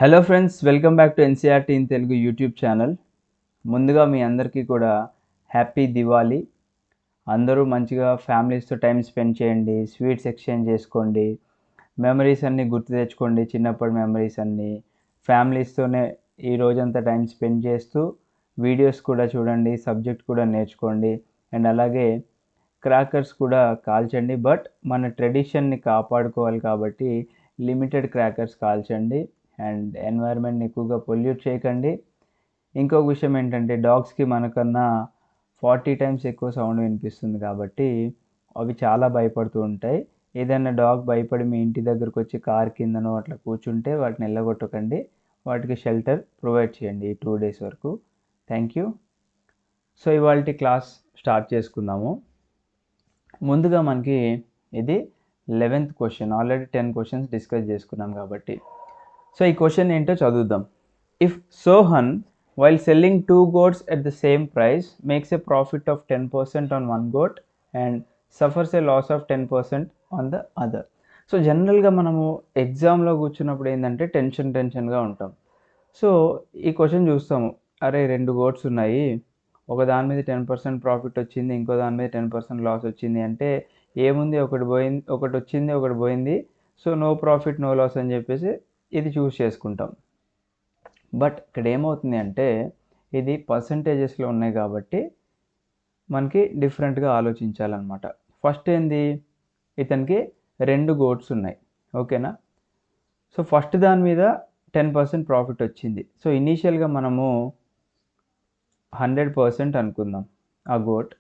Hello friends, welcome back to NCERT in Telugu YouTube channel. ముందుగా మీ అందరికీ కూడా హ్యాపీ దివాళీ. అందరూ మంచిగా ఫ్యామిలీస్తో టైం స్పెండ్ చేయండి, స్వీట్స్ ఎక్స్చేంజ్ చేసుకోండి, మెమరీస్ అన్నీ గుర్తు తెచ్చుకోండి. చిన్నప్పటి మెమరీస్ అన్నీ ఫ్యామిలీస్తోనే ఈ రోజంతా టైం స్పెండ్ చేస్తూ వీడియోస్ కూడా చూడండి, సబ్జెక్ట్ కూడా నేర్చుకోండి. అండ్ అలాగే క్రాకర్స్ కూడా కాల్చండి, బట్ మన ట్రెడిషన్ని కాపాడుకోవాలి కాబట్టి లిమిటెడ్ క్రాకర్స్ కాల్చండి అండ్ ఎన్వైర్న్మెంట్ని ఎక్కువగా పొల్యూట్ చేయకండి. ఇంకొక విషయం ఏంటంటే, డాగ్స్కి మనకన్నా 40 టైమ్స్ ఎక్కువ సౌండ్ వినిపిస్తుంది కాబట్టి అవి చాలా భయపడుతూ ఉంటాయి. ఏదైనా డాగ్ భయపడి మీ ఇంటి దగ్గరకు వచ్చి కార్ కిందనో అట్లా కూర్చుంటే వాటిని వెళ్ళగొట్టకండి, వాటికి షెల్టర్ ప్రొవైడ్ చేయండి ఈ 2 days వరకు. Thank you. సో ఇవాళ క్లాస్ స్టార్ట్ చేసుకుందాము. ముందుగా మనకి ఇది 11th question. Already 10 questions discuss చేసుకున్నాం కాబట్టి సో ఈ క్వశ్చన్ ఏంటో చదువుదాం. If Sohan while selling 2 goats at the same price makes a profit of 10% on one goat and suffers a loss of 10% on the other. So జనరల్గా మనము ఎగ్జామ్లో కూర్చున్నప్పుడు ఏంటంటే టెన్షన్గా ఉంటాం. సో ఈ క్వశ్చన్ చూస్తాము, అరే 2 goats ఉన్నాయి, ఒక దాని మీద 10% ప్రాఫిట్ వచ్చింది, ఇంకో దాని మీద 10% లాస్ వచ్చింది అంటే ఏముంది, ఒకటి పోయింది, ఒకటి వచ్చింది, ఒకటి పోయింది, so no profit no loss అని చెప్పేసి ఇది చూస్ చేసుకుంటాం. బట్ ఇక్కడ ఏమవుతుంది అంటే ఇది పర్సంటేజెస్లో ఉన్నాయి కాబట్టి మనకి డిఫరెంట్గా ఆలోచించాలన్నమాట. ఫస్ట్ ఏంది, ఇతనికి 2 goats ఉన్నాయి, ఓకేనా. సో ఫస్ట్ దాని మీద 10% ప్రాఫిట్ వచ్చింది. సో ఇనీషియల్గా మనము 100% అనుకుందాం ఆ గోట్.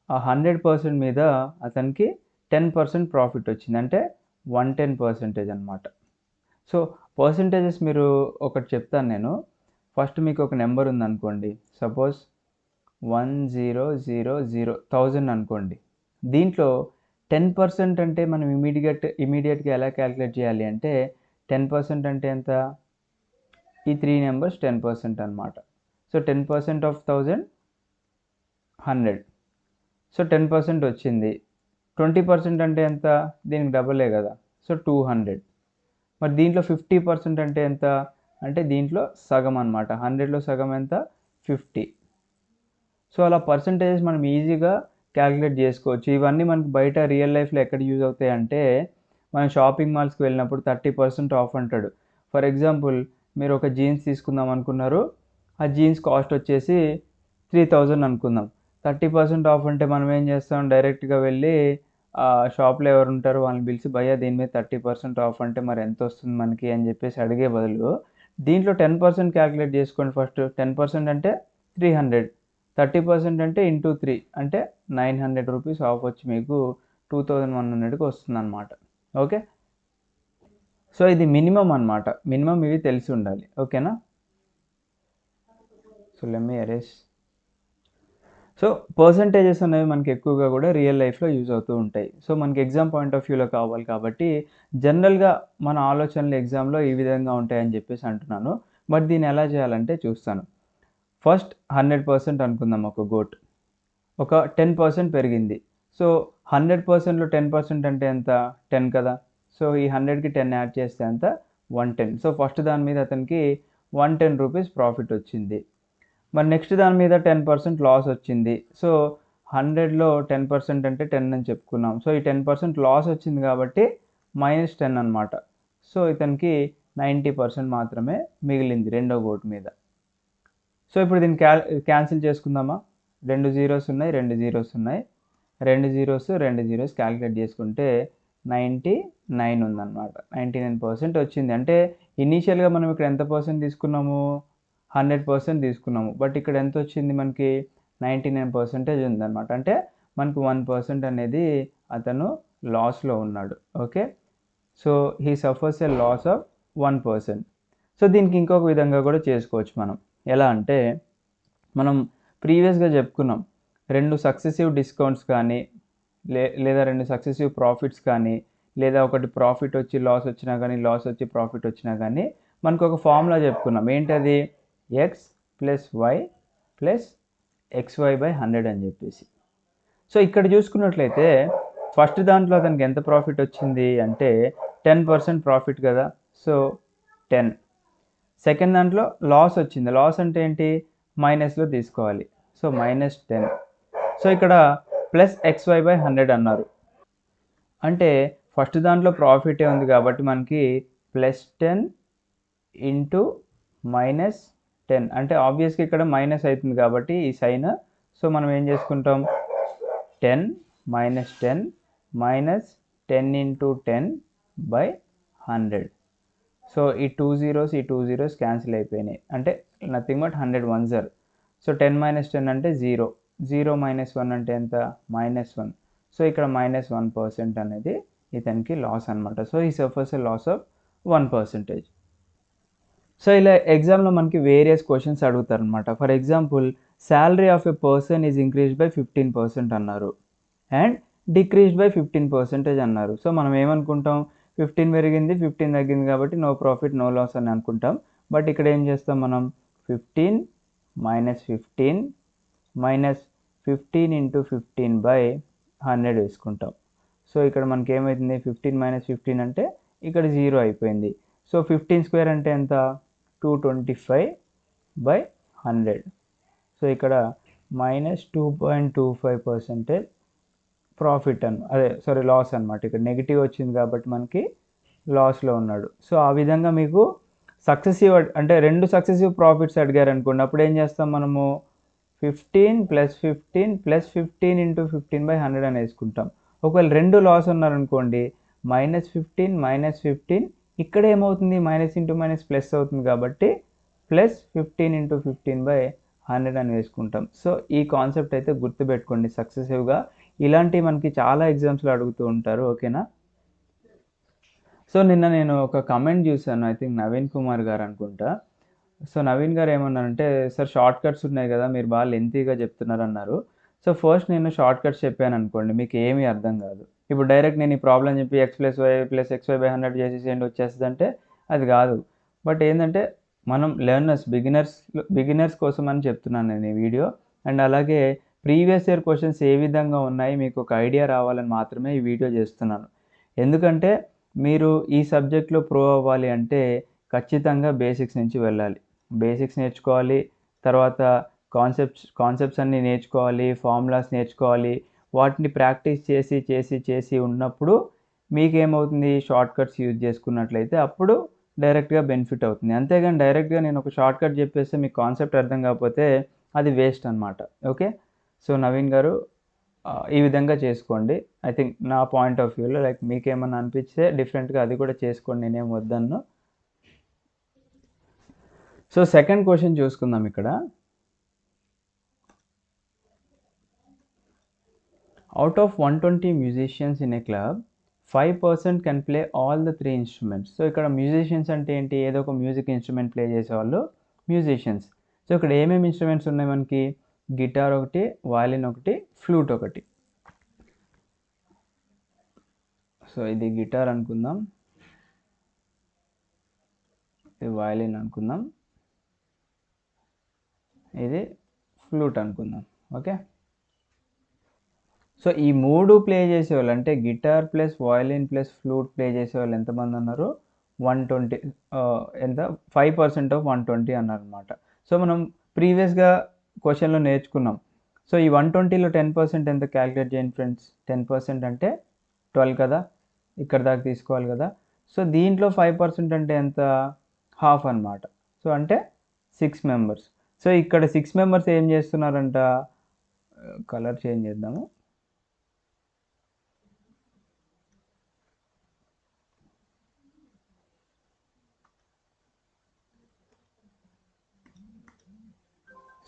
ఆ 100% మీద అతనికి 10% ప్రాఫిట్ వచ్చింది, అంటే 110% అనమాట. సో పర్సంటేజెస్ మీరు ఒకటి చెప్తాను నేను. ఫస్ట్ మీకు ఒక నెంబర్ ఉందనుకోండి, సపోజ్ 1000 అనుకోండి. దీంట్లో 10% అంటే మనం ఇమీడియట్గా ఎలా క్యాలిక్యులేట్ చేయాలి అంటే 10% అంటే ఎంత, ఈ 3 నెంబర్స్ 10% అనమాట. So 10% of 1000 100. సో 10% వచ్చింది. 20% అంటే ఎంత, దీనికి డబలే కదా, సో 200. మరి దీంట్లో 50% అంటే ఎంత అంటే దీంట్లో సగం అనమాట. 100లో సగం ఎంత, 50. సో అలా పర్సంటేజెస్ మనం ఈజీగా క్యాలిక్యులేట్ చేసుకోవచ్చు. ఇవన్నీ మనకు బయట రియల్ లైఫ్లో ఎక్కడ యూజ్ అవుతాయి అంటే, మనం షాపింగ్ మాల్స్కి వెళ్ళినప్పుడు 30% ఆఫ్ అంటాడు. ఫర్ ఎగ్జాంపుల్ మీరు ఒక జీన్స్ తీసుకుందాం అనుకున్నారు, ఆ జీన్స్ కాస్ట్ వచ్చేసి 3000 అనుకుందాం. 30% ఆఫ్ అంటే మనం ఏం చేస్తాం, డైరెక్ట్గా వెళ్ళి షాప్లో ఎవరు ఉంటారో వాళ్ళని పిలిచి, భయ్యా దీని మీద 30% ఆఫ్ అంటే మరి ఎంత వస్తుంది మనకి అని చెప్పేసి అడిగే బదులు దీంట్లో 10% క్యాలిక్యులేట్ చేసుకోండి. ఫస్ట్ 10% అంటే 300, 30% అంటే ఇంటూ 3 అంటే 900 రూపీస్ ఆఫ్ వచ్చి మీకు 2100కి వస్తుంది అనమాట. ఓకే, సో ఇది మినిమం అనమాట. మినిమం ఇవి తెలిసి ఉండాలి, ఓకేనా. So let me erase. So percentages అనేవి మనకి ఎక్కువగా కూడా రియల్ లైఫ్లో యూజ్ అవుతూ ఉంటాయి. సో మనకి ఎగ్జామ్ పాయింట్ ఆఫ్ వ్యూలో కావాలి కాబట్టి జనరల్గా మన ఆలోచనలు ఎగ్జామ్లో ఈ విధంగా ఉంటాయని చెప్పేసి అంటున్నాను. బట్ దీన్ని ఎలా చేయాలంటే చూస్తాను. ఫస్ట్ 100% అనుకుందాం, ఒక గోట్ ఒక 10% పెరిగింది. సో 100%లో 10% అంటే ఎంత, 10 కదా. సో ఈ 100కి 10 యాడ్ చేస్తే ఎంత, 110. సో ఫస్ట్ దాని మీద అతనికి 110 రూపీస్ ప్రాఫిట్ వచ్చింది. మరి నెక్స్ట్ దాని మీద 10% లాస్ వచ్చింది. సో 100లో 10% అంటే 10 అని చెప్పుకున్నాం. సో ఈ 10% లాస్ వచ్చింది కాబట్టి -10 అనమాట. సో ఇతనికి 90% మాత్రమే మిగిలింది రెండో గోట్ మీద. సో ఇప్పుడు దీన్ని క్యాన్సిల్ చేసుకుందామా. 2 zeros ఉన్నాయి, 2 zeros ఉన్నాయి, 2 zeros 2 zeros క్యాలిక్యులేట్ చేసుకుంటే 99 ఉందన్నమాట. 99% వచ్చింది. అంటే ఇనీషియల్గా మనం ఇక్కడ ఎంత పర్సెంట్ తీసుకున్నాము, 100% తీసుకున్నాము. బట్ ఇక్కడ ఎంత వచ్చింది మనకి, 99% ఉందన్నమాట. అంటే మనకు 1% అనేది అతను లాస్లో ఉన్నాడు. Okay, so he suffers a loss of 1%. So దీనికి ఇంకొక విధంగా కూడా చేసుకోవచ్చు మనం. ఎలా అంటే, మనం ప్రీవియస్గా చెప్పుకున్నాం, 2 సక్సెసివ్ డిస్కౌంట్స్ కానీ లేదా 2 సక్సెసివ్ ప్రాఫిట్స్ కానీ, లేదా ఒకటి ప్రాఫిట్ వచ్చి లాస్ వచ్చినా కానీ, లాస్ వచ్చి ప్రాఫిట్ వచ్చినా కానీ మనకు ఒక ఫార్ములా చెప్పుకున్నాం. ఏంటది, x + y + xy/100 అని చెప్పేసి. సో ఇక్కడ చూసుకున్నట్లయితే ఫస్ట్ దాంట్లో అతనికి ఎంత ప్రాఫిట్ వచ్చింది అంటే 10% ప్రాఫిట్ కదా. సో 10 సెకండ్ దాంట్లో లాస్ వచ్చింది. లాస్ అంటే ఏంటి, మైనస్లో తీసుకోవాలి. సో -10. సో ఇక్కడ +xy/100 అన్నారు. అంటే ఫస్ట్ దాంట్లో ప్రాఫిటే ఉంది కాబట్టి మనకి +10 ఇంటూ -10 అంటే ఆబ్వియస్గా ఇక్కడ మైనస్ అవుతుంది కాబట్టి ఈ సైన్. సో మనం ఏం చేసుకుంటాం, 10 -10 -10 ఇంటూ 10/100. సో ఈ 2 zeros ఈ 2 zeros క్యాన్సిల్ అయిపోయినాయి, అంటే nothing but 100 ones are. So 10 - 10 అంటే 0. 0 - 1 అంటే ఎంత, -1. సో ఇక్కడ -1% అనేది ఇతనికి లాస్ అనమాట. సో ఈ suffers a loss of 1%. So ఇలా ఎగ్జామ్లో మనకి వేరియస్ క్వశ్చన్స్ అడుగుతారు అనమాట. For example, salary of a person is increased by 15% అన్నారు అండ్ డిక్రీజ్డ్ బై 15% అన్నారు. సో మనం ఏమనుకుంటాం, 15 పెరిగింది 15 తగ్గింది కాబట్టి నో ప్రాఫిట్ నో లాస్ అని అనుకుంటాం. బట్ ఇక్కడ ఏం చేస్తాం మనం, 15 -15 -15 ఇంటూ 15/100 వేసుకుంటాం. సో ఇక్కడ మనకి ఏమవుతుంది, 15 - 15 అంటే ఇక్కడ 0 అయిపోయింది. సో 15 స్క్వేర్ అంటే ఎంత, 225/100. సో ఇక్కడ -2.25% ప్రాఫిట్ లాస్ అనమాట. ఇక్కడ నెగిటివ్ వచ్చింది కాబట్టి మనకి లాస్లో ఉన్నాడు. సో ఆ విధంగా మీకు సక్సెసివ్ అంటే 2 సక్సెసివ్ ప్రాఫిట్స్ అడిగారు అనుకోండి, అప్పుడు ఏం చేస్తాం మనము, 15 + 15 + 15 ఇంటూ 15/100 అని వేసుకుంటాం. ఒకవేళ 2 లాస్ ఉన్నారనుకోండి, -15 -15 ఇక్కడ ఏమవుతుంది, మైనస్ ఇంటూ మైనస్ ప్లస్ అవుతుంది కాబట్టి +15 ఇంటూ 15/100 అని వేసుకుంటాం. సో ఈ కాన్సెప్ట్ అయితే గుర్తుపెట్టుకోండి సక్సెసివ్గా. ఇలాంటివి మనకి చాలా ఎగ్జామ్స్లో అడుగుతూ ఉంటారు, ఓకేనా. సో నిన్న నేను ఒక కమెంట్ చూశాను, ఐ థింక్ నవీన్ కుమార్ గారు అనుకుంటా. సో నవీన్ గారు ఏమన్నారంటే, సార్ షార్ట్ కట్స్ ఉన్నాయి కదా, మీరు బాగా లెంతీగా చెప్తున్నారు అన్నారు. సో ఫస్ట్ నేను షార్ట్ కట్స్ చెప్పాను అనుకోండి, మీకు ఏమీ అర్థం కాదు. ఇప్పుడు డైరెక్ట్ నేను ఈ ప్రాబ్లం చెప్పి x + y + xy/100 చేసేసేయండి వచ్చేస్తుంది అంటే అది కాదు. బట్ ఏంటంటే మనం లెర్నర్స్ బిగినర్స్ కోసం అని చెప్తున్నాను నేను ఈ వీడియో. అండ్ అలాగే ప్రీవియస్ ఇయర్ క్వశ్చన్స్ ఏ విధంగా ఉన్నాయి మీకు ఒక ఐడియా రావాలని మాత్రమే ఈ వీడియో చేస్తున్నాను. ఎందుకంటే మీరు ఈ సబ్జెక్ట్లో ప్రో అవ్వాలి అంటే ఖచ్చితంగా బేసిక్స్ నుంచి వెళ్ళాలి. బేసిక్స్ నేర్చుకోవాలి, తర్వాత కాన్సెప్ట్స్ అన్నీ నేర్చుకోవాలి, ఫార్ములాస్ నేర్చుకోవాలి. వాటిని ప్రాక్టీస్ చేసి ఉన్నప్పుడు మీకేమవుతుంది, షార్ట్ కట్స్ యూజ్ చేసుకున్నట్లయితే అప్పుడు డైరెక్ట్గా బెనిఫిట్ అవుతుంది. అంతేగాని డైరెక్ట్గా నేను ఒక షార్ట్ కట్ చెప్పేస్తే మీకు కాన్సెప్ట్ అర్థం కాకపోతే అది వేస్ట్ అనమాట. ఓకే. సో నవీన్ గారు ఈ విధంగా చేసుకోండి. ఐ థింక్ నా పాయింట్ ఆఫ్ వ్యూలో లైక్ మీకేమన్నా అనిపిస్తే డిఫరెంట్గా అది కూడా చేసుకోండి, నేనేం వద్దన్ను. సో సెకండ్ క్వశ్చన్ చూసుకుందాం ఇక్కడ. Out of 120 musicians in a club, 5% can play all the 3 instruments. So ఇక్కడ మ్యూజిషియన్స్ అంటే ఏంటి, ఏదో ఒక మ్యూజిక్ ఇన్స్ట్రుమెంట్ ప్లే చేసేవాళ్ళు మ్యూజిషియన్స్. సో ఇక్కడ ఏమేమి ఇన్స్ట్రుమెంట్స్ ఉన్నాయి మనకి, గిటార్ ఒకటి, వయలిన్ ఒకటి, ఫ్లూట్ ఒకటి. సో ఇది గిటార్ అనుకుందాం, ఇది వయలిన్ అనుకుందాం, ఇది ఫ్లూట్ అనుకుందాం. ఓకే. సో ఈ 3 ప్లే చేసేవాళ్ళు అంటే guitar plus violin plus flute play చేసేవాళ్ళు ఎంతమంది అన్నారు, 120. ఎంత, 5% ఆఫ్ 120 అన్నారు అనమాట. సో మనం ప్రీవియస్గా క్వశ్చన్లో నేర్చుకున్నాం. సో ఈ 120లో 10% ఎంత క్యాలిక్యులేట్ చేయండి ఫ్రెండ్స్. 10% అంటే 12 కదా, ఇక్కడ దాకా తీసుకోవాలి కదా. సో దీంట్లో 5% అంటే ఎంత, హాఫ్ అనమాట. సో అంటే 6 members. సో ఇక్కడ 6 members ఏం చేస్తున్నారంట, కలర్ చేంజ్ చేద్దాము.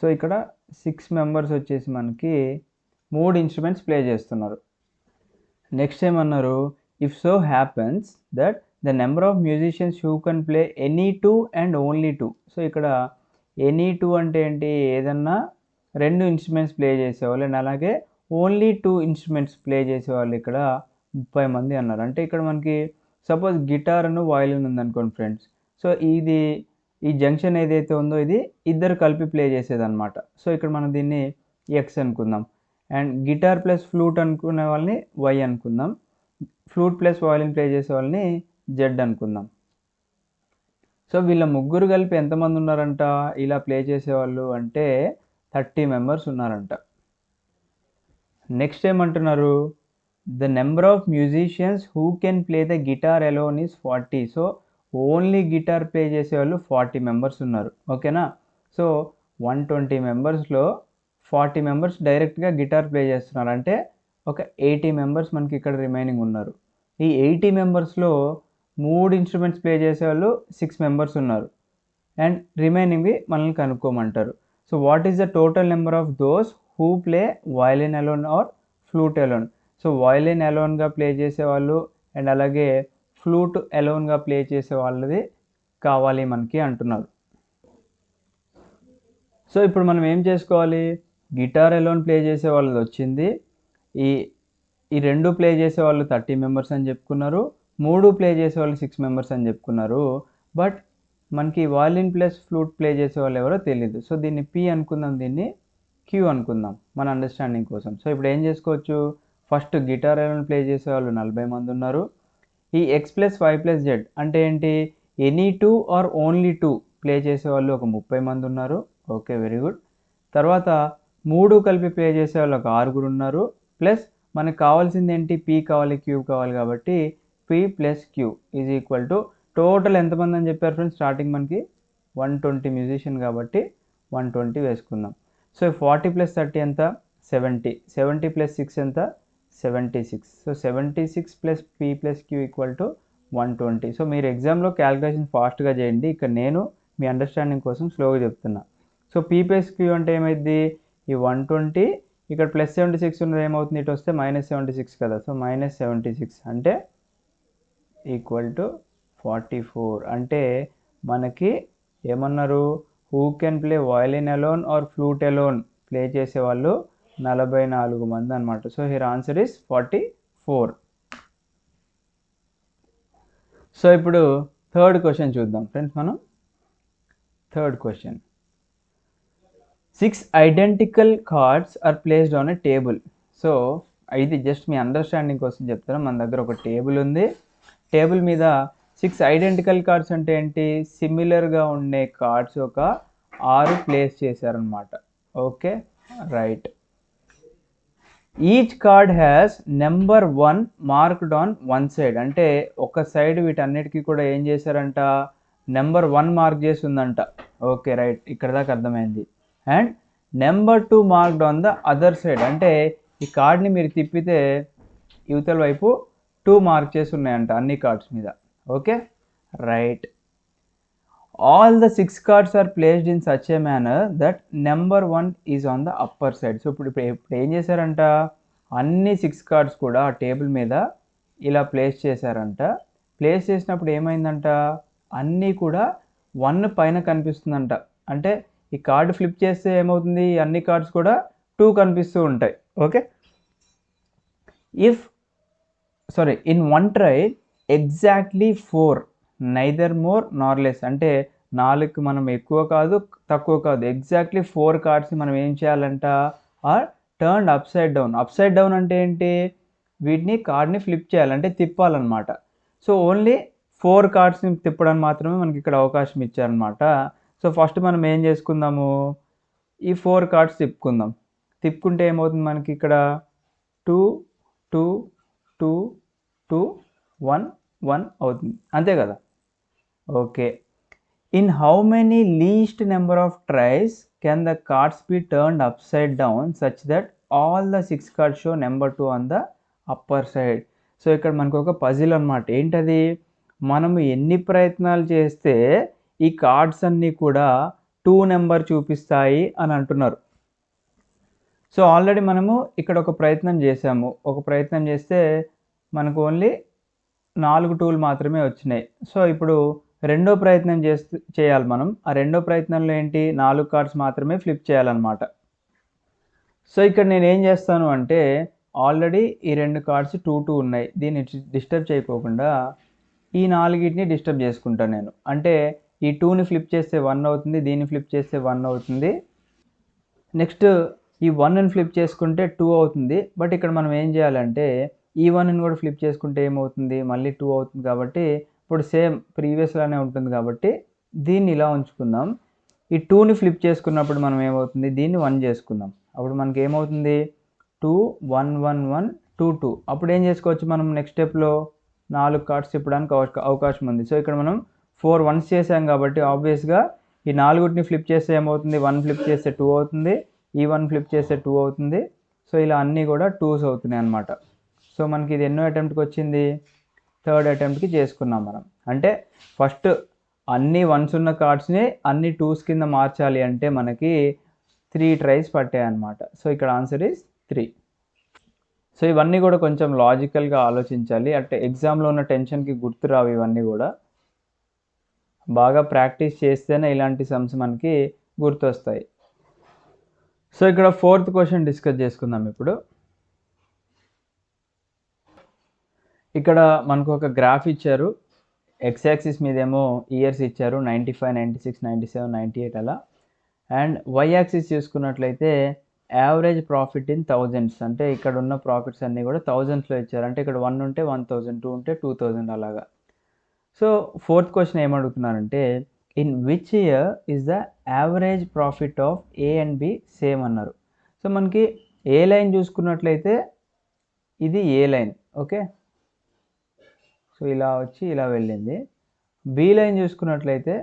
సో ఇక్కడ 6 members వచ్చేసి మనకి 3 ఇన్స్ట్రుమెంట్స్ ప్లే చేస్తున్నారు. నెక్స్ట్ ఏమన్నారు, if so happens that the number of musicians who can play any 2 and only 2. So ఇక్కడ ఎనీ 2 అంటే ఏంటి, ఏదన్నా 2 ఇన్స్ట్రుమెంట్స్ ప్లే చేసేవాళ్ళు, అండ్ అలాగే ఓన్లీ 2 ఇన్స్ట్రుమెంట్స్ ప్లే చేసేవాళ్ళు ఇక్కడ 30 మంది అన్నారు. అంటే ఇక్కడ మనకి సపోజ్ గిటార్ అను వయలిన్ ఉందనుకోండి ఫ్రెండ్స్. సో ఈ జంక్షన్ ఏదైతే ఉందో ఇది ఇద్దరు కలిపి ప్లే చేసేదన్నమాట. సో ఇక్కడ మనం దీన్ని ఎక్స్ అనుకుందాం. అండ్ గిటార్ ప్లస్ ఫ్లూట్ అనుకునే వాళ్ళని వై అనుకుందాం, ఫ్లూట్ ప్లస్ వయలిన్ ప్లే చేసే వాళ్ళని జెడ్ అనుకుందాం. సో వీళ్ళ ముగ్గురు కలిపి ఎంతమంది ఉన్నారంట ఇలా ప్లే చేసేవాళ్ళు అంటే 30 మెంబర్స్ ఉన్నారంట. నెక్స్ట్ ఏమంటున్నారు, the number of musicians who can play the guitar alone is 40. So only guitar play చేసేవాళ్ళు 40 మెంబర్స్ ఉన్నారు. ఓకేనా. సో 120 మెంబర్స్లో 40 మెంబర్స్ డైరెక్ట్గా గిటార్ ప్లే చేస్తున్నారు, అంటే ఒక 80 మెంబర్స్ మనకి ఇక్కడ రిమైనింగ్ ఉన్నారు. ఈ 80 మెంబర్స్లో 3 ఇన్స్ట్రుమెంట్స్ ప్లే చేసేవాళ్ళు 6 మెంబర్స్ ఉన్నారు, అండ్ రిమైనింగ్వి మనల్ని కనుక్కోమంటారు. So what is the total number of those who play violin alone or flute alone. So violin అలోన్గా ప్లే చేసేవాళ్ళు అండ్ అలాగే ఫ్లూట్ అలోన్గా ప్లే చేసే వాళ్ళది కావాలి మనకి అంటున్నారు. సో ఇప్పుడు మనం ఏం చేసుకోవాలి, గిటార్ అలోన్ ప్లే చేసే వాళ్ళది వచ్చింది, ఈ రెండు ప్లే చేసే వాళ్ళు 30 మెంబర్స్ అని చెప్పుకున్నారు, 3 ప్లే చేసే వాళ్ళు 6 మెంబర్స్ అని చెప్పుకున్నారు. బట్ మనకి వయలిన్ ప్లస్ ఫ్లూట్ ప్లే చేసే వాళ్ళు ఎవరో తెలియదు. సో దీన్ని పి అనుకుందాం, దీన్ని క్యూ అనుకుందాం మన అండర్స్టాండింగ్ కోసం. సో ఇప్పుడు ఏం చేసుకోవచ్చు, ఫస్ట్ గిటార్ అలోన్ ప్లే చేసే వాళ్ళు 40 మంది ఉన్నారు. ఈ x plus y plus z అంటే ఏంటి, ఎనీ 2 ఆర్ ఓన్లీ 2 ప్లే చేసే వాళ్ళు ఒక 30 మంది ఉన్నారు. Okay, very good. తర్వాత 3 కలిపి ప్లే చేసే వాళ్ళు ఒక 6 ఉన్నారు. ప్లస్ మనకు కావాల్సింది ఏంటి, పీ కావాలి, క్యూ కావాలి, కాబట్టి p plus q is equal to total ఎంతమంది అని చెప్పారు ఫ్రెండ్స్, స్టార్టింగ్ మనకి 120 మ్యూజిషియన్ కాబట్టి 120 వేసుకుందాం. సో 40 ప్లస్ 30 ఎంత, 70. 70 ప్లస్ 6 ఎంత, 76. So 76 plus p plus q equal to 120. So మీరు ఎగ్జామ్లో క్యాలిక్యులేషన్ ఫాస్ట్గా చేయండి, ఇక్కడ నేను మీ అండర్స్టాండింగ్ కోసం స్లోగా చెప్తున్నా. సో పీ ప్లస్ క్యూ అంటే ఏమైంది, ఈ 120 ఇక్కడ ప్లస్ 76 ఉన్నది ఏమవుతుంది, ఇటు వస్తే -76 కదా. సో -76 అంటే ఈక్వల్ టు 44. అంటే మనకి ఏమన్నారు, who can play violin alone or flute alone play చేసేవాళ్ళు 44 మంది అనమాట. So here answer is 44. So ఇప్పుడు థర్డ్ క్వశ్చన్ చూద్దాం ఫ్రెండ్స్. మనం third question, 6 identical cards are placed on a table. So ఇది జస్ట్ మీ అండర్స్టాండింగ్ కోసం చెప్తాను. మన దగ్గర ఒక టేబుల్ ఉంది, టేబుల్ మీద 6 ఐడెంటికల్ కార్డ్స్ అంటే ఏంటి, సిమిలర్గా ఉండే కార్డ్స్ ఒక 6 ప్లేస్ చేశారనమాట. Okay, right. Each card has number 1 marked on one side. అంటే ఒక సైడ్ వీటన్నిటికీ కూడా ఏం చేశారంట, నెంబర్ 1 మార్క్ చేసి ఉందంట. ఓకే, రైట్, ఇక్కడ దాకా అర్థమైంది. And number 2 marked on the other side. అంటే ఈ కార్డ్ని మీరు తిప్పితే యువతల వైపు 2 మార్క్ చేసి ఉన్నాయంట అన్ని కార్డ్స్ మీద. Okay, right. All the 6 cards are placed in such a manner that number 1 is on the upper side. So ఇప్పుడు ఏం చేశారంట, అన్ని 6 కార్డ్స్ కూడా ఆ టేబుల్ మీద ఇలా ప్లేస్ చేశారంట. ప్లేస్ చేసినప్పుడు ఏమైందంట, అన్నీ కూడా 1 పైన కనిపిస్తుందంట. అంటే ఈ కార్డు ఫ్లిప్ చేస్తే ఏమవుతుంది, అన్ని కార్డ్స్ కూడా 2 కనిపిస్తూ ఉంటాయి. Okay, in one try exactly 4, neither more Nar less. అంటే 4కి మనం ఎక్కువ కాదు తక్కువ కాదు, ఎగ్జాక్ట్లీ 4 కార్డ్స్ని మనం ఏం చేయాలంట, or turn upside down. Upside down అంటే ఏంటి, వీటిని కార్డ్ని ఫ్లిప్ చేయాలంటే తిప్పాలన్నమాట. సో ఓన్లీ 4 కార్డ్స్ని తిప్పడానికి మాత్రమే మనకి ఇక్కడ అవకాశం ఇచ్చారనమాట. సో ఫస్ట్ మనం ఏం చేసుకుందాము, ఈ 4 కార్డ్స్ తిప్పుకుందాం. తిప్పుకుంటే ఏమవుతుంది మనకి ఇక్కడ 2 2 2 2 1 1 అవుతుంది, అంతే కదా. Okay, in how many least number of tries can the cards be turned upside down such that all the 6 cards show number 2 on the upper side. So ఇక్కడ మనకు ఒక పజిల్ అనమాట. ఏంటది, మనము ఎన్ని ప్రయత్నాలు చేస్తే ఈ కార్డ్స్ అన్నీ కూడా 2 నెంబర్ చూపిస్తాయి అని అంటున్నారు. సో ఆల్రెడీ మనము ఇక్కడ ఒక ప్రయత్నం చేసాము. ఒక ప్రయత్నం చేస్తే మనకు ఓన్లీ 4 2లు మాత్రమే వచ్చినాయి. సో ఇప్పుడు రెండో ప్రయత్నం చేయాలి మనం. ఆ రెండో ప్రయత్నంలో ఏంటి, 4 కార్డ్స్ మాత్రమే ఫ్లిప్ చేయాలన్నమాట. సో ఇక్కడ నేను ఏం చేస్తాను అంటే, ఆల్రెడీ ఈ 2 కార్డ్స్ 2 2 ఉన్నాయి, దీన్ని డిస్టర్బ్ చేయకోకుండా ఈ 4ని డిస్టర్బ్ చేసుకుంటాను నేను. అంటే ఈ 2ని ఫ్లిప్ చేస్తే 1 అవుతుంది, దీన్ని ఫ్లిప్ చేస్తే 1 అవుతుంది, నెక్స్ట్ ఈ 1ని ఫ్లిప్ చేసుకుంటే 2 అవుతుంది. బట్ ఇక్కడ మనం ఏం చేయాలంటే ఈ 1ని కూడా ఫ్లిప్ చేసుకుంటే ఏమవుతుంది, మళ్ళీ 2 అవుతుంది. కాబట్టి ఇప్పుడు సేమ్ ప్రీవియస్ లానే ఉంటుంది కాబట్టి దీన్ని ఇలా ఉంచుకుందాం. ఈ 2ని ఫ్లిప్ చేసుకున్నప్పుడు మనం ఏమవుతుంది, దీన్ని 1 చేసుకుందాం. అప్పుడు మనకి ఏమవుతుంది 2 1 1 1 2 2. అప్పుడు ఏం చేసుకోవచ్చు మనం నెక్స్ట్ స్టెప్లో 4 కార్డ్స్ తిప్పడానికి అవకాశం ఉంది. సో ఇక్కడ మనం 4 1s చేసాం కాబట్టి ఆబ్వియస్గా ఈ 4ని ఫ్లిప్ చేస్తే ఏమవుతుంది, 1 ఫ్లిప్ చేస్తే 2 అవుతుంది, ఈ 1 ఫ్లిప్ చేస్తే 2 అవుతుంది. సో ఇలా అన్నీ కూడా 2s అవుతున్నాయి అన్నమాట. సో మనకి ఇది ఎన్నో అటెంప్ట్కి వచ్చింది, థర్డ్ అటెంప్ట్కి చేసుకున్నాం మనం. అంటే ఫస్ట్ అన్ని 1s ఉన్న కార్డ్స్ని అన్ని 2s కింద మార్చాలి అంటే మనకి 3 ట్రైస్ పట్టాయి అన్నమాట. సో ఇక్కడ ఆన్సర్ ఈజ్ 3. సో ఇవన్నీ కూడా కొంచెం లాజికల్గా ఆలోచించాలి. అంటే ఎగ్జామ్లో ఉన్న టెన్షన్కి గుర్తురావు ఇవన్నీ కూడా. బాగా ప్రాక్టీస్ చేస్తేనే ఇలాంటి సమ్స్ మనకి గుర్తొస్తాయి. సో ఇక్కడ 4th క్వశ్చన్ డిస్కస్ చేసుకుందాం ఇప్పుడు. ఇక్కడ మనకు ఒక గ్రాఫ్ ఇచ్చారు. ఎక్స్ యాక్సిస్ మీదేమో ఇయర్స్ ఇచ్చారు, 95 96 97 98 అలా. అండ్ వై యాక్సిస్ చూసుకున్నట్లయితే యావరేజ్ ప్రాఫిట్ ఇన్ థౌజండ్స్, అంటే ఇక్కడ ఉన్న ప్రాఫిట్స్ అన్నీ కూడా థౌజండ్స్లో ఇచ్చారు. అంటే ఇక్కడ 1 ఉంటే 1000, 2 ఉంటే 2000 అలాగా. సో 4th క్వశ్చన్ ఏమడుగుతున్నారంటే in which year is the average profit of A and B same అన్నారు. సో మనకి ఏ లైన్ చూసుకున్నట్లయితే ఇది ఏ లైన్, ఓకే. సో ఇలా వచ్చి ఇలా వెళ్ళింది. బి లైన్ చూసుకున్నట్లయితే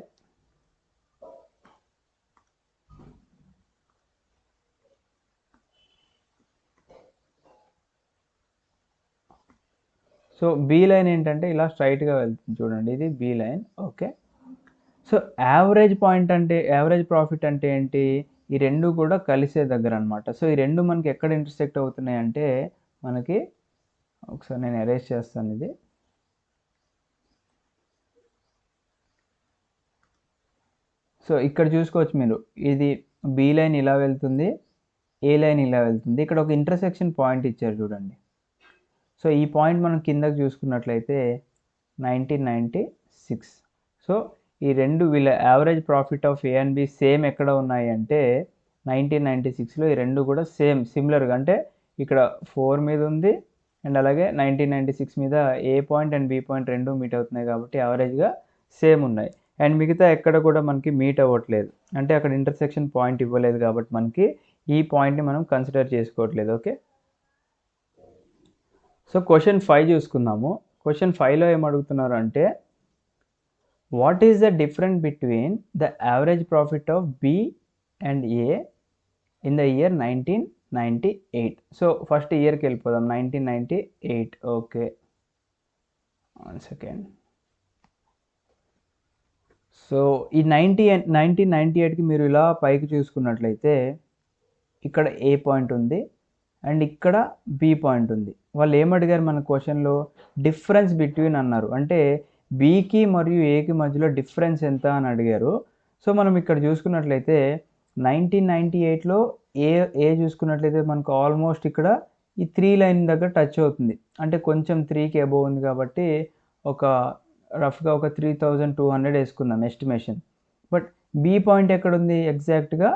సో బి లైన్ ఏంటంటే ఇలా స్ట్రైట్గా వెళ్తుంది చూడండి, ఇది B line, okay. So average point అంటే యావరేజ్ ప్రాఫిట్ అంటే ఏంటి, ఈ రెండు కూడా కలిసే దగ్గర అనమాట. సో ఈ రెండు మనకి ఎక్కడ ఇంటర్సెక్ట్ అవుతున్నాయి అంటే మనకి ఒకసారి నేను ఎరేజ్ చేస్తాను ఇది. సో ఇక్కడ చూసుకోవచ్చు మీరు, ఇది బి లైన్ ఇలా వెళ్తుంది, ఏ లైన్ ఇలా వెళ్తుంది. ఇక్కడ ఒక ఇంటర్సెక్షన్ పాయింట్ ఇచ్చారు చూడండి. సో ఈ పాయింట్ మనం కిందకి చూసుకున్నట్లయితే 1996. సో ఈ రెండు వీళ్ళ average profit of A and B same ఎక్కడ ఉన్నాయి అంటే 1996లో ఈ రెండు కూడా సేమ్ సిమిలర్గా, అంటే ఇక్కడ 4 మీద ఉంది అండ్ అలాగే 1996 మీద ఏ పాయింట్ అండ్ బి పాయింట్ రెండు మీట్ అవుతున్నాయి కాబట్టి యావరేజ్గా సేమ్ ఉన్నాయి. అండ్ మిగతా ఎక్కడ కూడా మనకి మీట్ అవ్వట్లేదు, అంటే అక్కడ ఇంటర్సెక్షన్ పాయింట్ ఇవ్వలేదు కాబట్టి మనకి ఈ పాయింట్ని మనం కన్సిడర్ చేసుకోవట్లేదు, ఓకే. సో క్వశ్చన్ 5 చూసుకుందాము. క్వశ్చన్ 5లో ఏం అడుగుతున్నారు అంటే what is the difference between the average profit of B and A in the year 1998. So first ఇయర్కి వెళ్ళిపోదాం, 1998, ఓకే. 1 సెకండ్. సో ఈ 1998కి మీరు ఇలా పైకి చూసుకున్నట్లయితే ఇక్కడ ఏ పాయింట్ ఉంది అండ్ ఇక్కడ బి పాయింట్ ఉంది. వాళ్ళు ఏమడిగారు మన క్వశ్చన్లో, డిఫరెన్స్ బిట్వీన్ అన్నారు, అంటే బికి మరియు ఏకి మధ్యలో డిఫరెన్స్ ఎంత అని అడిగారు. సో మనం ఇక్కడ చూసుకున్నట్లయితే 1998లో ఏ చూసుకున్నట్లయితే మనకు ఆల్మోస్ట్ ఇక్కడ ఈ 3 లైన్ దగ్గర టచ్ అవుతుంది, అంటే కొంచెం 3కి అబోవ్ ఉంది కాబట్టి ఒక రఫ్గా ఒక 3200 వేసుకుందాం ఎస్టిమేషన్. బట్ బి పాయింట్ ఎక్కడ ఉంది, ఎగ్జాక్ట్గా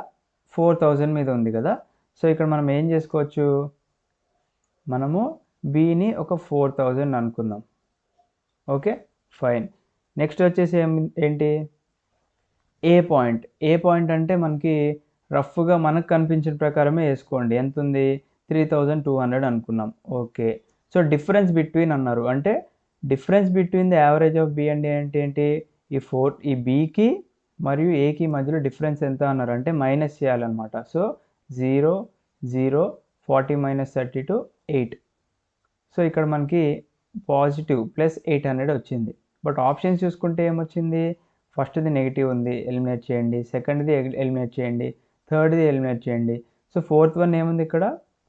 4000 మీద ఉంది కదా. సో ఇక్కడ మనం ఏం చేసుకోవచ్చు, మనము బిని ఒక 4000 అనుకుందాం, ఓకే ఫైన్. నెక్స్ట్ వచ్చేసి ఏంటి, ఏ పాయింట్ అంటే మనకి రఫ్గా మనకు కనిపించిన ప్రకారమే వేసుకోండి, ఎంత ఉంది 3200 అనుకున్నాం, ఓకే. సో డిఫరెన్స్ బిట్వీన్ అన్నారు, అంటే difference between the average of B and A అంటే ఏంటి, ఈ బికి మరియు ఏకి మధ్యలో డిఫరెన్స్ ఎంత అన్నారు అంటే మైనస్ చేయాలన్నమాట. సో 0 0 40 - 32 8. సో ఇక్కడ మనకి పాజిటివ్ ప్లస్ 800 వచ్చింది. బట్ ఆప్షన్స్ చూసుకుంటే ఏమొచ్చింది, ఫస్ట్ది నెగిటివ్ ఉంది, ఎలిమినేట్ చేయండి. సెకండ్ది ఎలిమినేట్ చేయండి. థర్డ్ది ఎలిమినేట్ చేయండి. సో 4th వన్ ఏముంది ఇక్కడ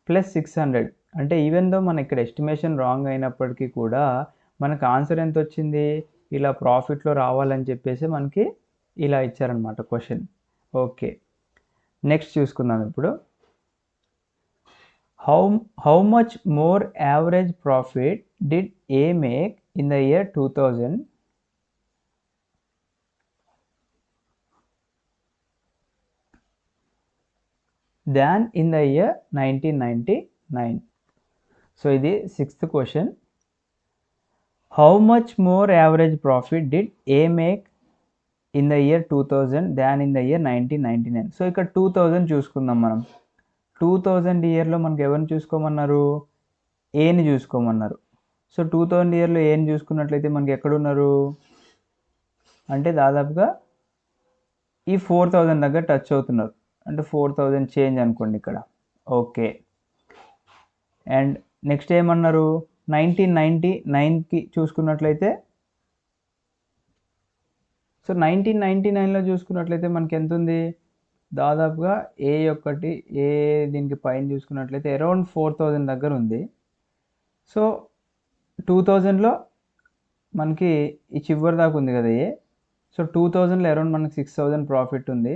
ప్లస్ 600. అంటే ఈవెన్ దో మన ఇక్కడ ఎస్టిమేషన్ రాంగ్ అయినప్పటికీ కూడా మనకు ఆన్సర్ ఎంత వచ్చింది, ఇలా ప్రాఫిట్లో రావాలని చెప్పేసి మనకి ఇలా ఇచ్చారనమాట క్వశ్చన్, ఓకే. నెక్స్ట్ చూసుకుందాం ఇప్పుడు. How much more average profit did A make in the year 2000 than in the year 1999. So ఇది 6th question. How much more average profit did A make in the year 2000 than in the year 1999. So ఇక్కడ 2000 చూసుకుందాం మనం. 2000 ఇయర్లో మనకి ఎవరిని చూసుకోమన్నారు? ఏని చూసుకోమన్నారు. So 2000 ఇయర్లో ఏని చూసుకున్నట్లయితే మనకి ఎక్కడున్నారు అంటే దాదాపుగా ఈ 4000 దగ్గర టచ్ అవుతున్నారు. అంటే 4000 చేంజ్ అనుకోండి ఇక్కడ. ఓకే. అండ్ నెక్స్ట్ ఏమన్నారు? 1999కి చూసుకున్నట్లయితే, సో 1999లో చూసుకున్నట్లయితే మనకి ఎంత ఉంది? దాదాపుగా ఏ దీనికి పైన చూసుకున్నట్లయితే అరౌండ్ 4000 దగ్గర ఉంది. సో 2000లో మనకి ఈ చివరి దాకా ఉంది కదా ఏ. సో 2000లో అరౌండ్ మనకి 6000 ప్రాఫిట్ ఉంది.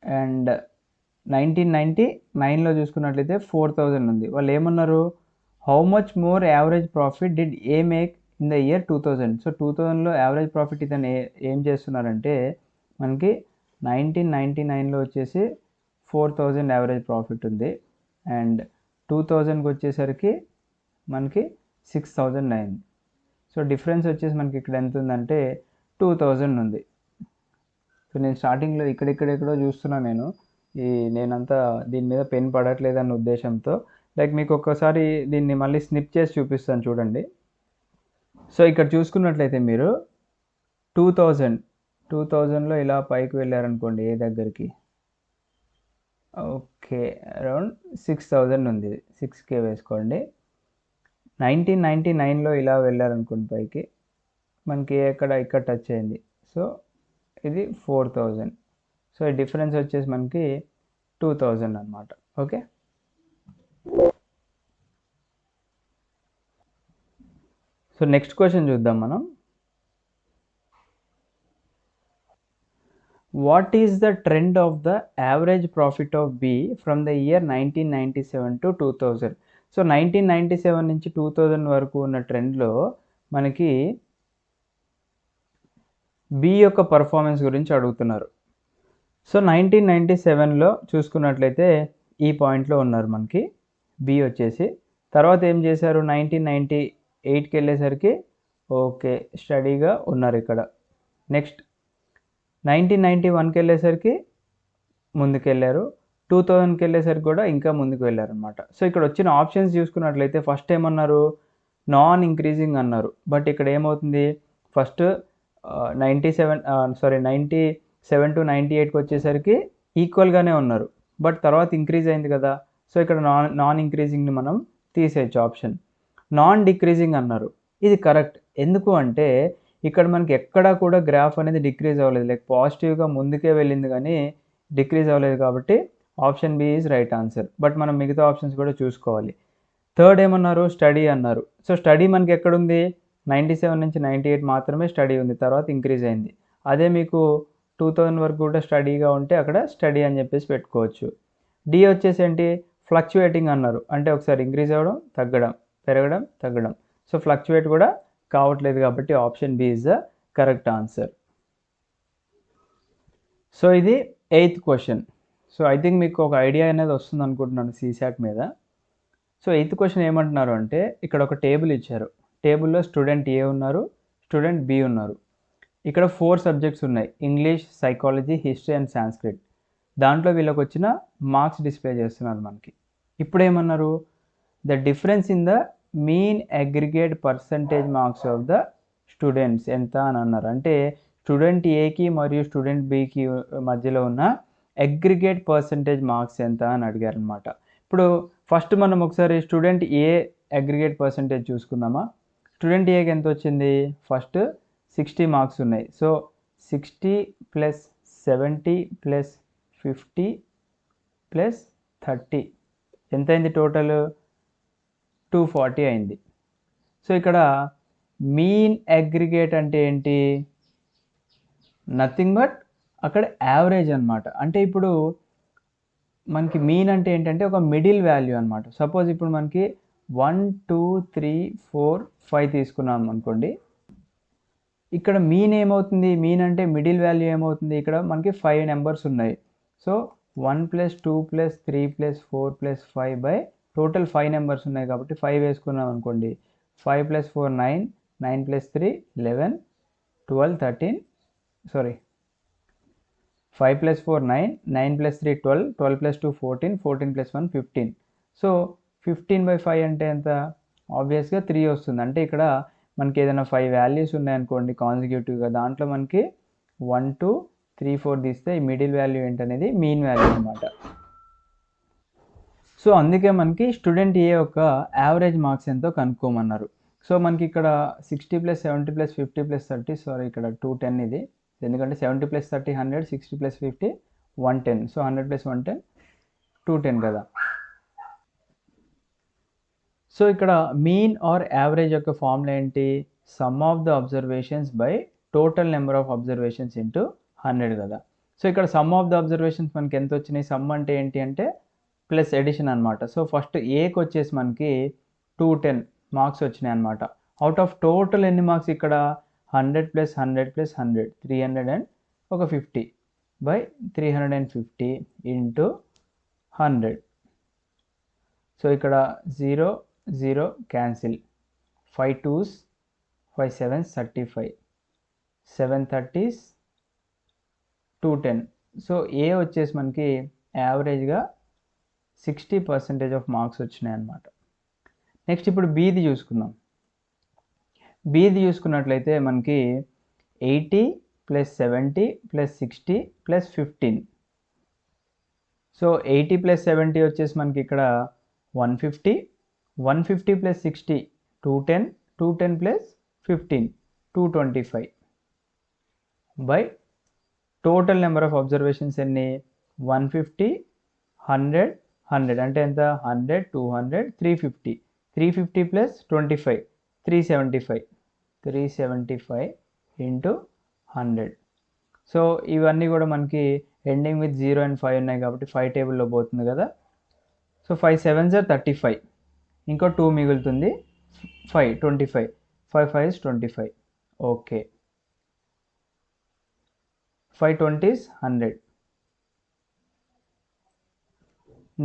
అండ్ 1999లో చూసుకున్నట్లయితే 4000 ఉంది. వాళ్ళు ఏమన్నారు? How much more average profit did A make in the year 2000. So 2000లో యావరేజ్ ప్రాఫిట్ ఇతను ఏం చేస్తున్నారంటే మనకి 1999లో వచ్చేసి 4000 యావరేజ్ ప్రాఫిట్ ఉంది. అండ్ 2000కి వచ్చేసరికి మనకి 6009. సో డిఫరెన్స్ వచ్చేసి మనకి ఇక్కడ ఎంత ఉందంటే 2000 ఉంది. సో నేను స్టార్టింగ్లో ఇక్కడెక్కడెక్కడో చూస్తున్నాను నేనంతా దీని మీద పెన్ పడట్లేదన్న ఉద్దేశంతో. లైక్ మీకు ఒక్కసారి దీన్ని మళ్ళీ స్నిప్ చేసి చూపిస్తాను చూడండి. సో ఇక్కడ చూసుకున్నట్లయితే మీరు 2000లో ఇలా పైకి వెళ్ళారనుకోండి ఏ దగ్గరికి. ఓకే, అరౌండ్ 6000 ఉంది. 6K వేసుకోండి. 1999లో ఇలా వెళ్ళారనుకోండి పైకి, మనకి ఇక్కడ టచ్ అయింది. సో ఇది 4000. సో ఈ డిఫరెన్స్ వచ్చేసి మనకి 2000 అనమాట. ఓకే. సో నెక్స్ట్ క్వశ్చన్ చూద్దాం మనం. What is the trend of the average profit of B from the year 1997 to 2000. So 1997 నుంచి 2000 వరకు ఉన్న ట్రెండ్లో మనకి బి యొక్క పర్ఫార్మెన్స్ గురించి అడుగుతున్నారు. సో 1997లో చూసుకున్నట్లయితే ఈ పాయింట్లో ఉన్నారు మనకి బి వచ్చేసి. తర్వాత ఏం చేశారు? 1998కి వెళ్ళేసరికి ఓకే స్టడీగా ఉన్నారు ఇక్కడ. నెక్స్ట్ 1991కి వెళ్ళేసరికి ముందుకెళ్ళారు. 2000కి వెళ్ళేసరికి కూడా ఇంకా ముందుకు వెళ్ళారనమాట. సో ఇక్కడ వచ్చిన ఆప్షన్స్ చూసుకున్నట్లయితే ఫస్ట్ ఏమన్నారు? నాన్ ఇంక్రీజింగ్ అన్నారు. బట్ ఇక్కడ ఏమవుతుంది? ఫస్ట్ 97 to 98కి వచ్చేసరికి ఈక్వల్గానే ఉన్నారు. బట్ తర్వాత ఇంక్రీజ్ అయింది కదా. సో ఇక్కడ నాన్ ఇంక్రీజింగ్ని మనం తీసేయచ్చు ఆప్షన్. నాన్ డిక్రీజింగ్ అన్నారు. ఇది కరెక్ట్. ఎందుకు అంటే ఇక్కడ మనకి ఎక్కడా కూడా గ్రాఫ్ అనేది డిక్రీజ్ అవ్వలేదు. లైక్ పాజిటివ్గా ముందుకే వెళ్ళింది కానీ డిక్రీజ్ అవ్వలేదు. కాబట్టి option B is right answer. But మనం మిగతా ఆప్షన్స్ కూడా చూసుకోవాలి. థర్డ్ ఏమన్నారు? స్టడీ అన్నారు. సో స్టడీ మనకి ఎక్కడుంది? 97 నుంచి 98 మాత్రమే స్టడీ ఉంది. తర్వాత ఇంక్రీజ్ అయింది. అదే మీకు 2000 వరకు కూడా స్టడీగా ఉంటే అక్కడ స్టడీ అని చెప్పేసి పెట్టుకోవచ్చు. డి వచ్చేసి ఏంటి? ఫ్లక్చువేటింగ్ అన్నారు. అంటే ఒకసారి ఇంక్రీజ్ అవ్వడం, తగ్గడం, పెరగడం, తగ్గడం. సో ఫ్లక్చువేట్ కూడా కావట్లేదు కాబట్టి option B is the correct answer. So ఇది 8th question. So I think మీకు ఒక ఐడియా అనేది వస్తుంది అనుకుంటున్నాను CSAT మీద. సో 8th క్వశ్చన్ ఏమంటున్నారు అంటే ఇక్కడ ఒక టేబుల్ ఇచ్చారు. టేబుల్లో స్టూడెంట్ ఏ ఉన్నారు, స్టూడెంట్ బి ఉన్నారు. ఇక్కడ 4 సబ్జెక్ట్స్ ఉన్నాయి: English, psychology, history and Sanskrit. దాంట్లో వీళ్ళకి వచ్చిన మార్క్స్ డిస్ప్లే చేస్తున్నారు మనకి. ఇప్పుడు ఏమన్నారు? The difference in the mean aggregate percentage marks of the students ఎంత అని అన్నారు. అంటే స్టూడెంట్ ఏకి మరియు స్టూడెంట్ బికి మధ్యలో ఉన్న అగ్రిగేట్ పర్సంటేజ్ మార్క్స్ ఎంత అని అడిగారు అనమాట. ఇప్పుడు ఫస్ట్ మనం ఒకసారి స్టూడెంట్ ఏ అగ్రిగేట్ పర్సంటేజ్ చూసుకుందామా. స్టూడెంట్ ఏకి ఎంత వచ్చింది? ఫస్ట్ 60 మార్క్స్ ఉన్నాయి. సో 60 + 70 + 50 + 30 ఎంత అయింది టోటల్? 240 అయింది. సో ఇక్కడ మీన్ అగ్రిగేట్ అంటే ఏంటి? నథింగ్ బట్ అక్కడ యావరేజ్ అనమాట. అంటే ఇప్పుడు మనకి మీన్ అంటే ఏంటంటే ఒక మిడిల్ వాల్యూ అనమాట. సపోజ్ ఇప్పుడు మనకి 1 2 3 4 5 తీసుకున్నాం అనుకోండి. ఇక్కడ మీన్ ఏమవుతుంది? మీన్ అంటే మిడిల్ వాల్యూ ఏమవుతుంది? ఇక్కడ మనకి 5 నెంబర్స్ ఉన్నాయి. సో 1 + 2 + 3 + 4 + 5 టోటల్ 5 నెంబర్స్ ఉన్నాయి కాబట్టి 5 వేసుకున్నాం అనుకోండి. 5 + 4 9, 9 + 3 11, 12 13, సారీ 5 + 4 9, 9 + 3 12, 12 + 2 14, 14 + 1 15. సో 15/5 అంటే ఎంత? ఆబ్వియస్గా 3 వస్తుంది. అంటే ఇక్కడ మనకి ఏదైనా 5 వాల్యూస్ ఉన్నాయనుకోండి కాన్సిక్యూటివ్గా, దాంట్లో మనకి 1 2 3 4 తీస్తే ఈ మిడిల్ వాల్యూ ఏంటనేది మీన్ వాల్యూ అనమాట. సో అందుకే మనకి స్టూడెంట్ ఏ యొక్క యావరేజ్ మార్క్స్ ఎంతో కనుక్కోమన్నారు. సో మనకి ఇక్కడ 60 + 70 + 50 + 30, సారీ ఇక్కడ 210 ఇది, ఎందుకంటే 70 + 30 100, 60 + 50 110. సో 100 + 110 210 కదా. సో ఇక్కడ మీన్ ఆర్ యావరేజ్ యొక్క ఫార్ములా ఏంటి? Some of the observations by total number of observations into 100 కదా. సో ఇక్కడ సమ్ ఆఫ్ ద అబ్జర్వేషన్స్ మనకి ఎంత వచ్చినాయి? సమ్ అంటే ఏంటి అంటే ప్లస్ ఎడిషన్ అనమాట. సో ఫస్ట్ ఏకి వచ్చేసి మనకి 210 మార్క్స్ వచ్చినాయి అనమాట. అవుట్ ఆఫ్ టోటల్ ఎన్ని మార్క్స్ ఇక్కడ? 100 + 100 + 100 350 బై 350 ఇంటూ 100. సో ఇక్కడ 0 0 cancel, 5 2s 5 7s 35, 7 30s 210. So ఏ వచ్చేసి మనకి యావరేజ్గా 60% ఆఫ్ మార్క్స్ వచ్చినాయి అన్నమాట. నెక్స్ట్ ఇప్పుడు బీది చూసుకుందాం. బీది చూసుకున్నట్లయితే మనకి 80 + 70 + 60 + 15. సో 80 + 70 వచ్చేసి మనకి ఇక్కడ 150, 150 + 60 210, 210 + 15 225 by total number of observations ఎన్ని? 150 100 100 అంటే ఎంత? 100 200 350, 350 + 25 375, 375 ఇంటూ 100. సో ఇవన్నీ కూడా మనకి ఎండింగ్ విత్ 0 and 5 ఉన్నాయి కాబట్టి 5 టేబుల్లో పోతుంది కదా. సో 5 7s are 35, ఇంకో 2 మిగులుతుంది, 5 25, 5 5s 25. Okay, 5 20s 100.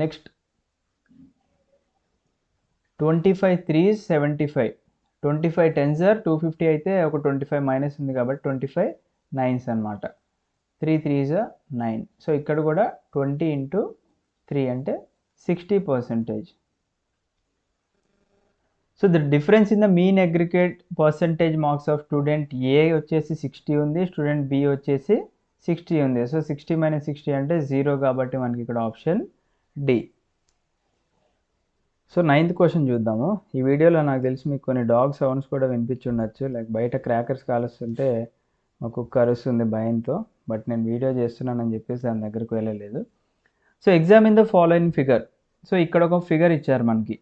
Next 25 3s 75, 25 10s are 250 అయితే ఒక 25 మైనస్ ఉంది కాబట్టి 25 9s అనమాట. 3 3s are 9. సో ఇక్కడ కూడా 20 ఇంటూ 3 అంటే 60%. So the difference in the mean aggregate percentage marks of student A వచ్చేసి 60 ఉంది, స్టూడెంట్ బి వచ్చేసి 60 ఉంది. సో 60 - 60 అంటే 0 కాబట్టి మనకి ఇక్కడ option D. So 9th question చూద్దాము. ఈ వీడియోలో నాకు తెలిసి మీకు కొన్ని డాగ్ సౌండ్స్ కూడా వినిపించుండొచ్చు, లైక్ బయట క్రాకర్స్ కాలుస్తుంటే మా కుక్క అరుస్తుంది భయంతో, బట్ నేను వీడియో చేస్తున్నానని చెప్పేసి దాని దగ్గరకు వెళ్ళలేదు. So examine the following figure. So ఇక్కడ ఒక ఫిగర్ ఇచ్చారు మనకి.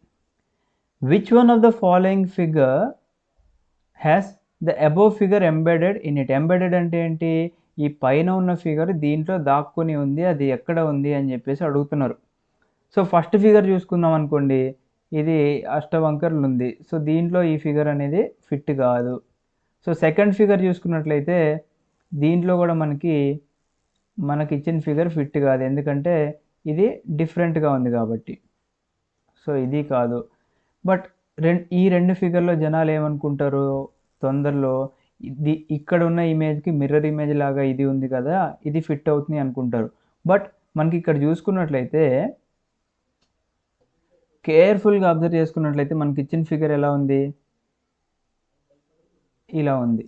Which one of the following figure has the above figure embedded in it? Embedded అంటే ఏంటి? ఈ పైన ఉన్న ఫిగర్ దీంట్లో దాక్కుని ఉంది, అది ఎక్కడ ఉంది అని చెప్పేసి అడుగుతున్నారు. సో ఫస్ట్ ఫిగర్ చూసుకుందాం అనుకోండి, ఇది అష్టవంకర్లు ఉంది. సో దీంట్లో ఈ ఫిగర్ అనేది ఫిట్ కాదు. సో సెకండ్ ఫిగర్ చూసుకున్నట్లయితే దీంట్లో కూడా మనకి ఇచ్చిన ఫిగర్ ఫిట్ కాదు, ఎందుకంటే ఇది డిఫరెంట్గా ఉంది కాబట్టి. సో ఇది కాదు. బట్ ఈ రెండు ఫిగర్లో జనాలు ఏమనుకుంటారు తొందరలో, ఇది ఇక్కడ ఉన్న ఇమేజ్కి మిర్రర్ ఇమేజ్ లాగా ఇది ఉంది కదా, ఇది ఫిట్ అవుతుంది అనుకుంటారు. బట్ మనకి ఇక్కడ చూసుకున్నట్లయితే కేర్ఫుల్గా అబ్జర్వ్ చేసుకున్నట్లయితే మనకి ఇచ్చిన ఫిగర్ ఎలా ఉంది? ఇలా ఉంది.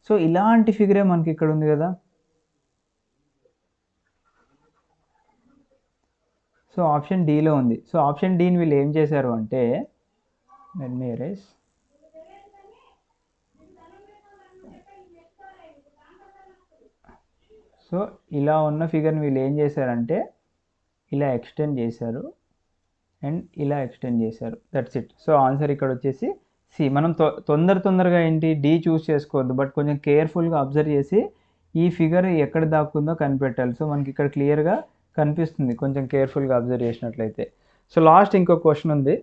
సో ఇలాంటి ఫిగరే మనకి ఇక్కడ ఉంది కదా. సో ఆప్షన్ డీలో ఉంది. సో ఆప్షన్ డీని వీళ్ళు ఏం చేశారు అంటే, లెట్ మీ ఎరేస్. సో ఇలా ఉన్న ఫిగర్ని వీళ్ళు ఏం చేశారంటే ఇలా ఎక్స్టెండ్ చేశారు అండ్ ఇలా ఎక్స్టెండ్ చేశారు, దట్స్ ఇట్. సో ఆన్సర్ ఇక్కడ వచ్చేసి సి. మనం తొందరగా ఏంటి డి చూస్ చేసుకోవద్దు, బట్ కొంచెం కేర్ఫుల్గా అబ్జర్వ్ చేసి ఈ ఫిగర్ ఎక్కడ దాక్కుందో కనిపెట్టాలి. సో మనకి ఇక్కడ క్లియర్గా కనిపిస్తుంది కొంచెం కేర్ఫుల్గా అబ్జర్వ్ చేసినట్లయితే. సో లాస్ట్ ఇంకో క్వశ్చన్ ఉంది.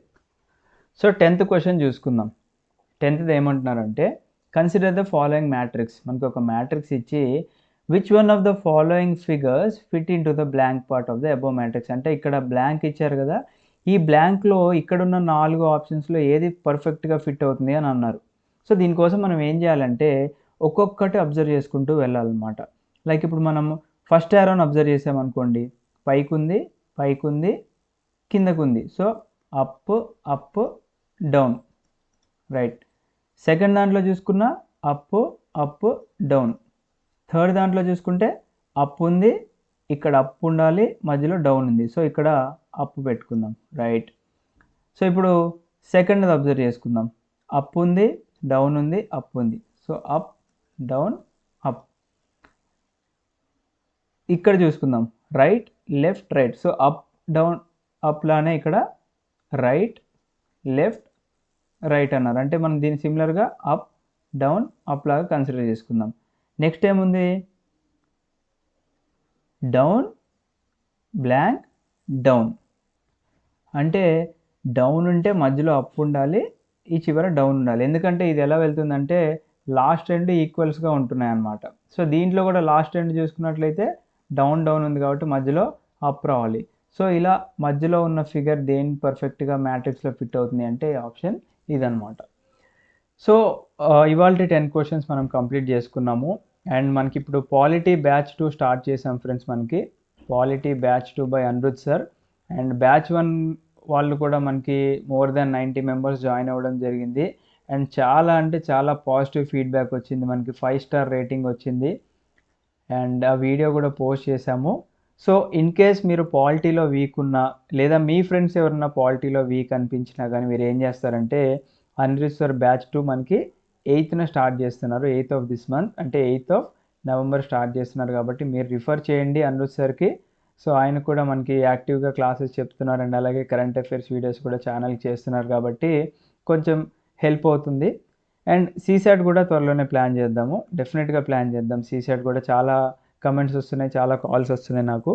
సో 10th క్వశ్చన్ చూసుకుందాం. 10th ఏమంటున్నారంటే, కన్సిడర్ ద ఫాలోయింగ్ మ్యాట్రిక్స్. మనకు ఒక మ్యాట్రిక్స్ ఇచ్చి which one of the following figures fit in to the blank part of the above matrix. అంటే ఇక్కడ బ్లాంక్ ఇచ్చారు కదా, ఈ బ్లాంక్లో ఇక్కడున్న 4 ఆప్షన్స్లో ఏది పర్ఫెక్ట్గా ఫిట్ అవుతుంది అని అన్నారు. సో దీనికోసం మనం ఏం చేయాలంటే ఒక్కొక్కటి అబ్జర్వ్ చేసుకుంటూ వెళ్ళాలన్నమాట. లైక్ ఇప్పుడు మనం ఫస్ట్ యారోని అబ్జర్వ్ చేసామనుకోండి, పైకుంది, పైకుంది, కిందకుంది. So up, up, down, right. Second దాంట్లో చూసుకున్న అప్, అప్, డౌన్. థర్డ్ దాంట్లో చూసుకుంటే అప్ ఉంది, ఇక్కడ అప్ ఉండాలి, మధ్యలో డౌన్ ఉంది. సో ఇక్కడ అప్ పెట్టుకుందాం, రైట్. సో ఇప్పుడు సెకండ్ది అబ్జర్వ్ చేసుకుందాం. అప్ ఉంది, డౌన్ ఉంది, అప్ ఉంది. So up, down, up. ఇక్కడ చూసుకుందాం, right, left, right. So up, down, up లానే ఇక్కడ రైట్, లెఫ్ట్, రైట్ అన్నారు. అంటే మనం దీన్ని సిమిలర్గా అప్, డౌన్, అప్ లాగా కన్సిడర్ చేసుకుందాం. నెక్స్ట్ ఏముంది, డౌన్, బ్లాంక్, డౌన్. అంటే డౌన్ ఉంటే మధ్యలో అప్ ఉండాలి, ఈ చివర డౌన్ ఉండాలి. ఎందుకంటే ఇది ఎలా వెళ్తుందంటే లాస్ట్ ఎండ్ ఈక్వల్స్గా ఉంటున్నాయి అన్నమాట. సో దీంట్లో కూడా లాస్ట్ ఎండ్ చూసుకున్నట్లయితే డౌన్, డౌన్ ఉంది కాబట్టి మధ్యలో అప్ రావాలి. సో ఇలా మధ్యలో ఉన్న ఫిగర్ దేని పర్ఫెక్ట్గా మ్యాట్రిక్స్లో ఫిట్ అవుతుంది అంటే ఆప్షన్ ఇదనమాట. సో ఇవాళ 10 క్వశ్చన్స్ మనం కంప్లీట్ చేసుకున్నాము. అండ్ మనకి ఇప్పుడు పాలిటీ బ్యాచ్ 2 స్టార్ట్ చేసాం ఫ్రెండ్స్. మనకి polity batch 2 by Anirudh sir. And batch 1 వాళ్ళు కూడా మనకి మోర్ దాన్ 90 మెంబర్స్ జాయిన్ అవ్వడం జరిగింది. అండ్ చాలా అంటే చాలా పాజిటివ్ ఫీడ్బ్యాక్ వచ్చింది, మనకి 5 స్టార్ రేటింగ్ వచ్చింది. అండ్ ఆ వీడియో కూడా పోస్ట్ చేశాము. సో ఇన్ కేస్ మీరు పాలిటీలో వీక్ ఉన్నా, లేదా మీ ఫ్రెండ్స్ ఎవరన్నా పాలిటీలో వీక్ అనిపించినా కానీ మీరు ఏం చేస్తారంటే అనిరుద్ సార్ బ్యాచ్ 2 మనకి 8th స్టార్ట్ చేస్తున్నారు. 8th ఆఫ్ దిస్ మంత్, అంటే 8th ఆఫ్ నవంబర్ స్టార్ట్ చేస్తున్నారు. కాబట్టి మీరు రిఫర్ చేయండి అనిరుద్ సార్కి. సో ఆయన కూడా మనకి యాక్టివ్గా క్లాసెస్ చెప్తున్నారు. అండ్ అలాగే కరెంట్ అఫైర్స్ వీడియోస్ కూడా ఛానల్కి చేస్తున్నారు కాబట్టి కొంచెం హెల్ప్ అవుతుంది. అండ్ సీసాట్ కూడా త్వరలోనే ప్లాన్ చేద్దాము, డెఫినెట్గా ప్లాన్ చేద్దాం. సీసాట్ కూడా చాలా కమెంట్స్ వస్తున్నాయి, చాలా కాల్స్ వస్తున్నాయి నాకు.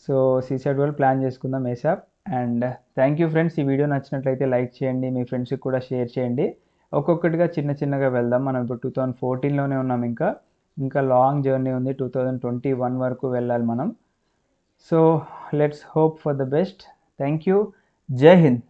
సో సీసాట్ కూడా ప్లాన్ చేసుకుందాం ఏసాప్. And thank you friends. ఈ వీడియో నచ్చినట్లయితే లైక్ చేయండి, మీ ఫ్రెండ్స్కి కూడా షేర్ చేయండి. ఒక్కొక్కటిగా చిన్నగా వెళ్దాం. మనం ఇప్పుడు 2014లోనే ఉన్నాం. ఇంకా లాంగ్ జర్నీ ఉంది, 2021 వరకు వెళ్ళాలి మనం. So let's hope for the best. Thank you. జై హింద్.